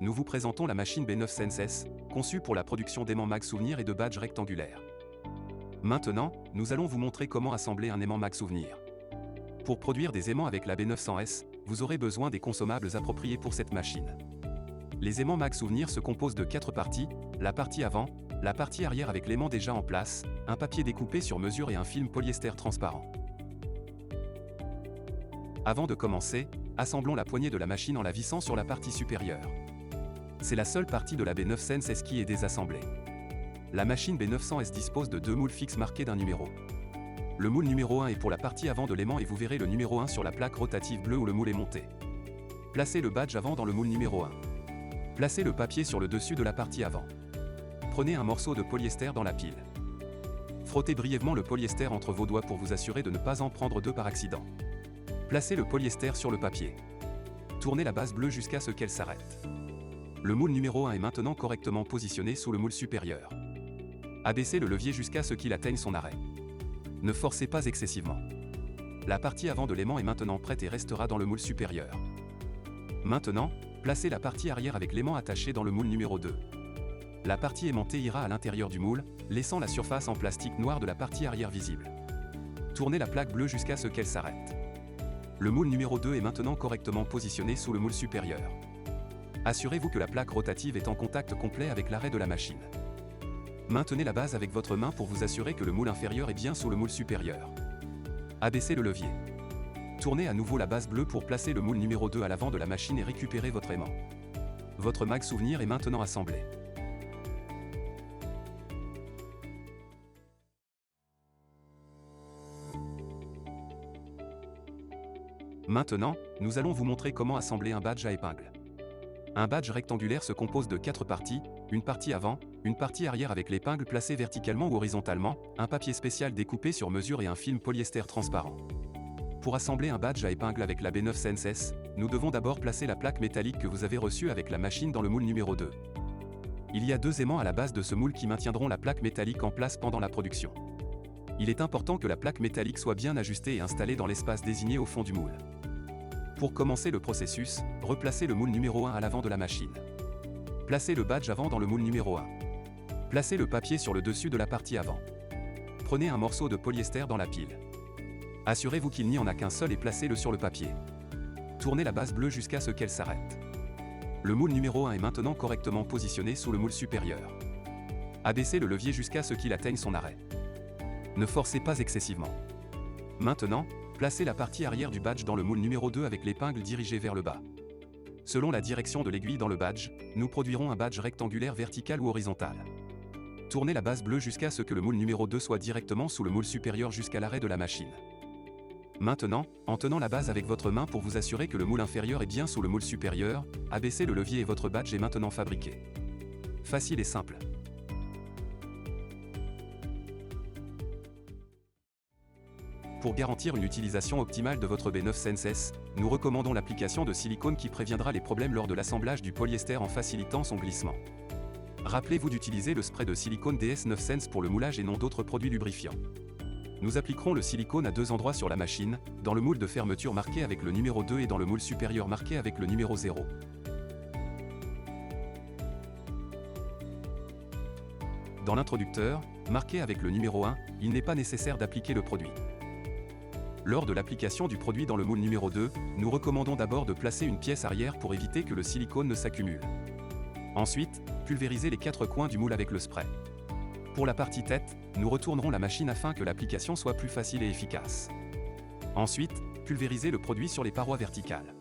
nous vous présentons la machine B9 Sense, conçue pour la production d'aimants mag souvenir et de badges rectangulaires. Maintenant, nous allons vous montrer comment assembler un aimant mag souvenir. Pour produire des aimants avec la B900S, vous aurez besoin des consommables appropriés pour cette machine. Les aimants mag souvenir se composent de 4 parties, la partie avant, la partie arrière avec l'aimant déjà en place, un papier découpé sur mesure et un film polyester transparent. Avant de commencer, assemblons la poignée de la machine en la vissant sur la partie supérieure. C'est la seule partie de la B9 Sense qui est désassemblée. La machine B900S dispose de 2 moules fixes marqués d'un numéro. Le moule numéro 1 est pour la partie avant de l'aimant et vous verrez le numéro 1 sur la plaque rotative bleue où le moule est monté. Placez le badge avant dans le moule numéro 1. Placez le papier sur le dessus de la partie avant. Prenez un morceau de polyester dans la pile. Frottez brièvement le polyester entre vos doigts pour vous assurer de ne pas en prendre deux par accident. Placez le polyester sur le papier. Tournez la base bleue jusqu'à ce qu'elle s'arrête. Le moule numéro 1 est maintenant correctement positionné sous le moule supérieur. Abaissez le levier jusqu'à ce qu'il atteigne son arrêt. Ne forcez pas excessivement. La partie avant de l'aimant est maintenant prête et restera dans le moule supérieur. Maintenant, placez la partie arrière avec l'aimant attaché dans le moule numéro 2. La partie aimantée ira à l'intérieur du moule, laissant la surface en plastique noir de la partie arrière visible. Tournez la plaque bleue jusqu'à ce qu'elle s'arrête. Le moule numéro 2 est maintenant correctement positionné sous le moule supérieur. Assurez-vous que la plaque rotative est en contact complet avec l'arrêt de la machine. Maintenez la base avec votre main pour vous assurer que le moule inférieur est bien sous le moule supérieur. Abaissez le levier. Tournez à nouveau la base bleue pour placer le moule numéro 2 à l'avant de la machine et récupérer votre aimant. Votre mag souvenir est maintenant assemblé. Maintenant, nous allons vous montrer comment assembler un badge à épingle. Un badge rectangulaire se compose de 4 parties, une partie avant, une partie arrière avec l'épingle placée verticalement ou horizontalement, un papier spécial découpé sur mesure et un film polyester transparent. Pour assembler un badge à épingle avec la B9 Sense, nous devons d'abord placer la plaque métallique que vous avez reçue avec la machine dans le moule numéro 2. Il y a 2 aimants à la base de ce moule qui maintiendront la plaque métallique en place pendant la production. Il est important que la plaque métallique soit bien ajustée et installée dans l'espace désigné au fond du moule. Pour commencer le processus, replacez le moule numéro 1 à l'avant de la machine. Placez le badge avant dans le moule numéro 1. Placez le papier sur le dessus de la partie avant. Prenez un morceau de polyester dans la pile. Assurez-vous qu'il n'y en a qu'un seul et placez-le sur le papier. Tournez la base bleue jusqu'à ce qu'elle s'arrête. Le moule numéro 1 est maintenant correctement positionné sous le moule supérieur. Abaissez le levier jusqu'à ce qu'il atteigne son arrêt. Ne forcez pas excessivement. Maintenant, placez la partie arrière du badge dans le moule numéro 2 avec l'épingle dirigée vers le bas. Selon la direction de l'aiguille dans le badge, nous produirons un badge rectangulaire vertical ou horizontal. Tournez la base bleue jusqu'à ce que le moule numéro 2 soit directement sous le moule supérieur jusqu'à l'arrêt de la machine. Maintenant, en tenant la base avec votre main pour vous assurer que le moule inférieur est bien sous le moule supérieur, abaissez le levier et votre badge est maintenant fabriqué. Facile et simple. Pour garantir une utilisation optimale de votre B9 Sense, nous recommandons l'application de silicone qui préviendra les problèmes lors de l'assemblage du polyester en facilitant son glissement. Rappelez-vous d'utiliser le spray de silicone DS9 Sense pour le moulage et non d'autres produits lubrifiants. Nous appliquerons le silicone à 2 endroits sur la machine, dans le moule de fermeture marqué avec le numéro 2 et dans le moule supérieur marqué avec le numéro 0. Dans l'introducteur, marqué avec le numéro 1, il n'est pas nécessaire d'appliquer le produit. Lors de l'application du produit dans le moule numéro 2, nous recommandons d'abord de placer une pièce arrière pour éviter que le silicone ne s'accumule. Ensuite, pulvérisez les 4 coins du moule avec le spray. Pour la partie tête, nous retournerons la machine afin que l'application soit plus facile et efficace. Ensuite, pulvérisez le produit sur les parois verticales.